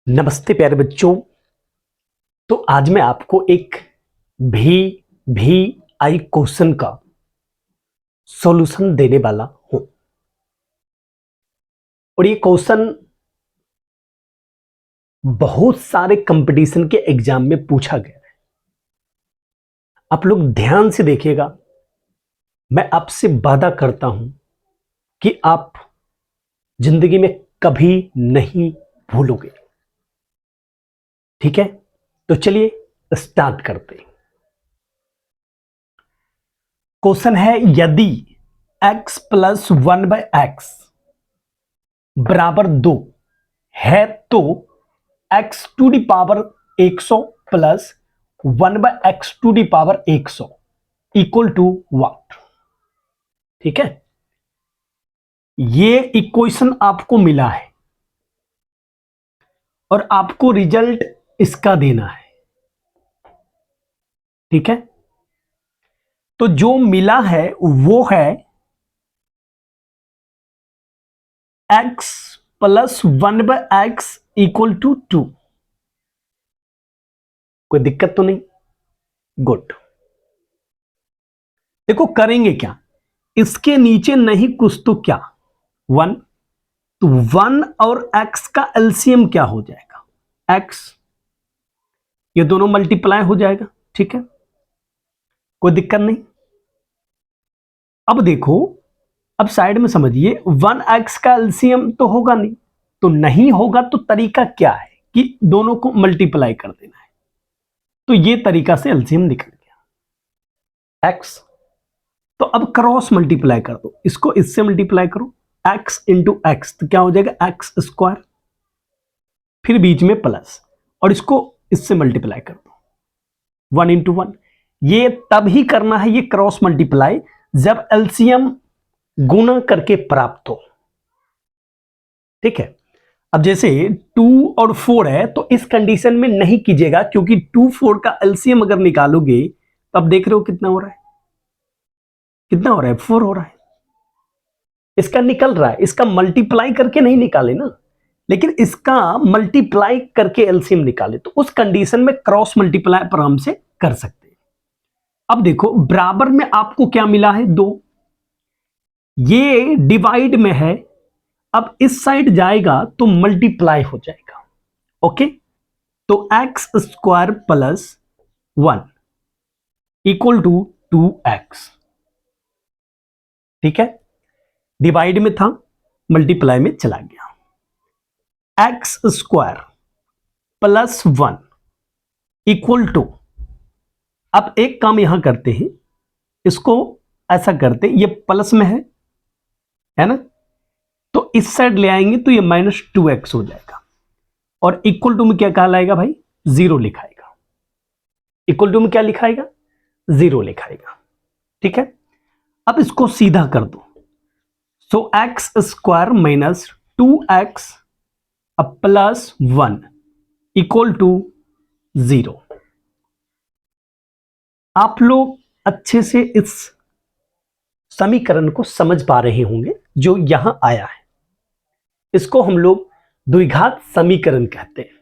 नमस्ते प्यारे बच्चों। तो आज मैं आपको एक भी आई क्वेश्चन का सॉल्यूशन देने वाला हूं और ये क्वेश्चन बहुत सारे कंपटीशन के एग्जाम में पूछा गया है। आप लोग ध्यान से देखिएगा। मैं आपसे वादा करता हूं कि आप जिंदगी में कभी नहीं भूलोगे। ठीक है, तो चलिए स्टार्ट करते हैं। क्वेश्चन है, यदि x प्लस 1/x बराबर 2 है तो x to the power 100 plus 1/x to the power 100 equal to what. ठीक है, ये इक्वेशन आपको मिला है और आपको रिजल्ट इसका देना है। ठीक है, तो जो मिला है वो है x plus 1/x equal to 2। कोई दिक्कत तो नहीं? गुड। देखो करेंगे क्या, इसके नीचे नहीं कुछ तो क्या 1, तो 1 और x का एलसीएम क्या हो जाएगा, x। ये दोनों मल्टीप्लाई हो जाएगा। ठीक है, कोई दिक्कत नहीं। अब देखो, अब साइड में समझिए, 1x का एलसीएम तो होगा नहीं, तो नहीं होगा तो तरीका क्या है कि दोनों को मल्टीप्लाई कर देना है। तो ये तरीका से एलसीएम निकल गया x। तो अब क्रॉस मल्टीप्लाई कर दो, इसको इससे मल्टीप्लाई करो, x इंटू एक्स, तो क्या हो जाएगा एक्स स्क्वायर, फिर बीच में प्लस, और इसको इससे मल्टीप्लाई कर दो 1 इंटू 1। ये तब ही करना है ये क्रॉस मल्टीप्लाई जब एलसीएम गुणा करके प्राप्त हो। ठीक है, अब जैसे 2 और 4 है तो इस कंडीशन में नहीं कीजिएगा, क्योंकि 2 4 का एलसीएम अगर निकालोगे तो अब देख रहे हो कितना हो रहा है, कितना हो रहा है 4 हो रहा है। इसका निकल रहा है, इसका मल्टीप्लाई करके नहीं निकाले ना, लेकिन इसका मल्टीप्लाई करके एलसीएम निकाले, तो उस कंडीशन में क्रॉस मल्टीप्लाई पर हम से कर सकते हैं। अब देखो बराबर में आपको क्या मिला है 2, ये डिवाइड में है, अब इस साइड जाएगा तो मल्टीप्लाई हो जाएगा। ओके, तो X square plus 1 equal to 2x। ठीक है, डिवाइड में था, मल्टीप्लाई में चला गया। X square plus 1 equal to, अब एक काम यहां करते हैं, इसको ऐसा करते हैं, ये प्लस में है ना, तो इस साइड ले आएंगे तो ये -2x हो जाएगा, और इक्वल टू में क्या कहलाएगा भाई, 0 लिखाएगा। इक्वल टू में क्या लिखाएगा, 0 लिखाएगा। ठीक है, अब इसको सीधा कर दो, so x square minus 2x plus 1 equal to 0। आप लोग अच्छे से इस समीकरण को समझ पा रहे होंगे जो यहां आया है। इसको हम लोग द्विघात समीकरण कहते हैं।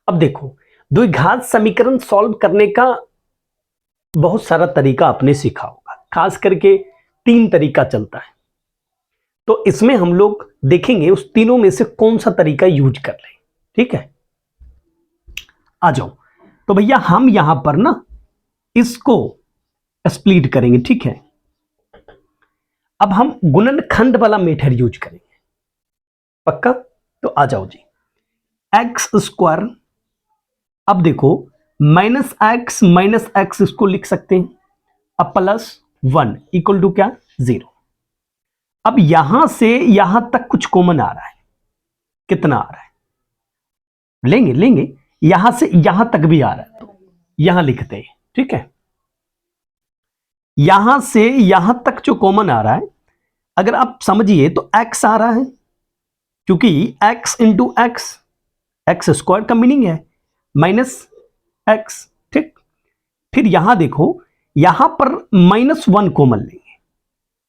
अब देखो, द्विघात समीकरण सॉल्व करने का बहुत सारा तरीका आपने सीखा होगा, खास करके 3 तरीका चलता है, तो इसमें हम लोग देखेंगे उस तीनों में से कौन सा तरीका यूज कर लें। ठीक है, आ जाओ। तो भैया हम यहां पर ना इसको स्प्लिट करेंगे। ठीक है, अब हम गुणनखंड वाला मेथड यूज करेंगे, पक्का? तो आ जाओ जी, एक्स स्क्वायर, अब देखो -x इसको लिख सकते हैं, अब प्लस 1 इक्वल टू क्या, 0। अब यहां से यहां तक कुछ कॉमन आ रहा है, कितना आ रहा है, लेंगे यहां से यहां तक भी आ रहा है, तो यहां लिखते हैं। ठीक है, यहां से यहां तक जो कॉमन आ रहा है, अगर आप समझिए तो x आ रहा है, क्योंकि x इंटू एक्स स्क्वायर का मीनिंग है -x। ठीक, फिर यहां देखो, यहां पर -1 कॉमन लेंगे,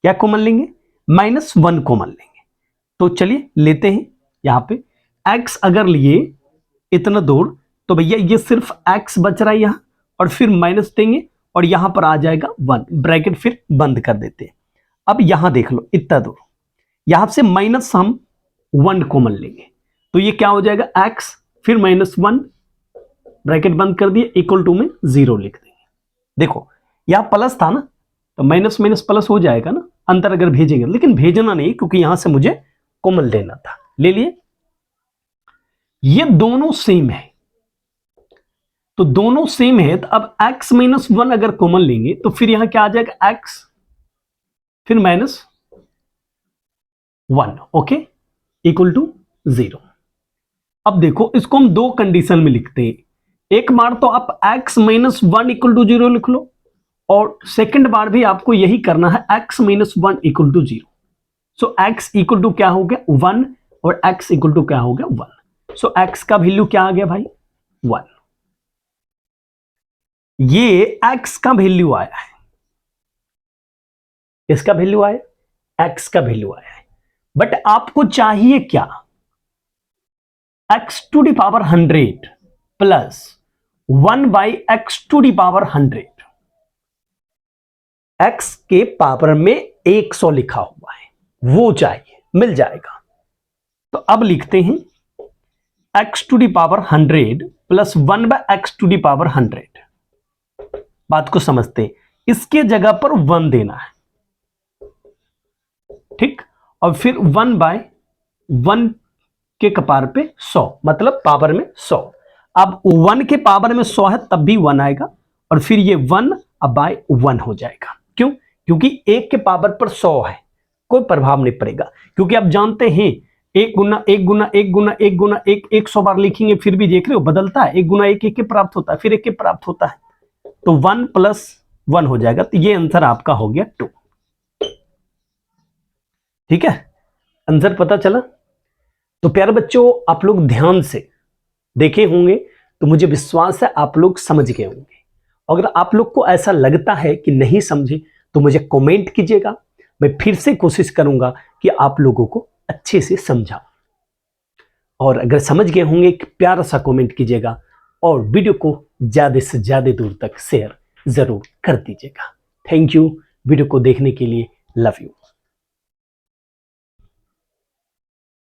क्या कॉमन लेंगे, -1 कॉमन लेंगे। तो चलिए लेते हैं, यहां पे x अगर लिए इतना दूर, तो भैया ये सिर्फ x बच रहा है यहाँ, और फिर माइनस देंगे और यहां पर आ जाएगा 1, ब्रैकेट फिर बंद कर देते हैं। अब यहां देख लो इतना दूर, यहां से माइनस हम 1 कॉमन लेंगे, तो ये क्या हो जाएगा x फिर -1 ब्रैकेट बंद कर दिए इक्वल टू में 0 लिख देंगे। देखो यहां प्लस था ना, तो माइनस माइनस प्लस हो जाएगा ना अंतर अगर भेजेंगे, लेकिन भेजना नहीं क्योंकि यहां से मुझे कॉमन लेना था, ले लिए। ये दोनों सेम है, तो दोनों सेम है, तो अब x -1 अगर कॉमन लेंगे तो फिर यहां क्या आ जाएगा x फिर -1, ओके, इक्वल टू 0। अब देखो इसको हम दो कंडीशन में लिखते हैं, एक बार तो आप x -1 इक्वल टू 0 लिख लो, और सेकंड बार भी आपको यही करना है x -1 equal to 0। So x equal to क्या हो गया 1 और x इक्वल टू क्या हो गया 1। सो x का वैल्यू क्या आ गया भाई 1। ये x का वैल्यू आया है, इसका वैल्यू आया, x का वैल्यू आया है, बट आपको चाहिए क्या x to the power 100 plus 1/x to the power 100। x के पावर में 100 लिखा हुआ है, वो चाहिए, मिल जाएगा। तो अब लिखते हैं x to the power 100 plus 1/x to the power 100। बात को समझते हैं, इसके जगह पर 1 देना है, ठीक, और फिर 1/1 के कपार पे 100, मतलब पावर में 100। अब 1 के पावर में 100 है तब भी 1 आएगा, और फिर ये 1 अब बाय 1 हो जाएगा। क्यों? क्योंकि 1 के पावर पर 100 है, कोई प्रभाव नहीं पड़ेगा, क्योंकि आप जानते हैं 1 गुना 1 गुना 1 गुना 1 गुना 1 100 बार लिखेंगे फिर भी देख रहे हो बदलता है, 1 गुना 1 1 के प्राप्त होता है, फिर 1 के प्राप्त होता है, तो 1 + 1 हो जाएगा। तो ये आंसर आपका हो गया 2। ठीक है, आंसर पता चला। तो प्यारे बच्चों आप लोग ध्यान से देखे होंगे, तो मुझे विश्वास है आप लोग समझ गए होंगे। अगर आप लोग को ऐसा लगता है कि नहीं समझे तो मुझे कमेंट कीजिएगा, मैं फिर से कोशिश करूंगा कि आप लोगों को अच्छे से समझाऊं। और अगर समझ गए होंगे कि प्यारा सा कमेंट कीजिएगा, और वीडियो को ज्यादा से ज्यादा दूर तक शेयर जरूर कर दीजिएगा। थैंक यू वीडियो को देखने के लिए, लव यू।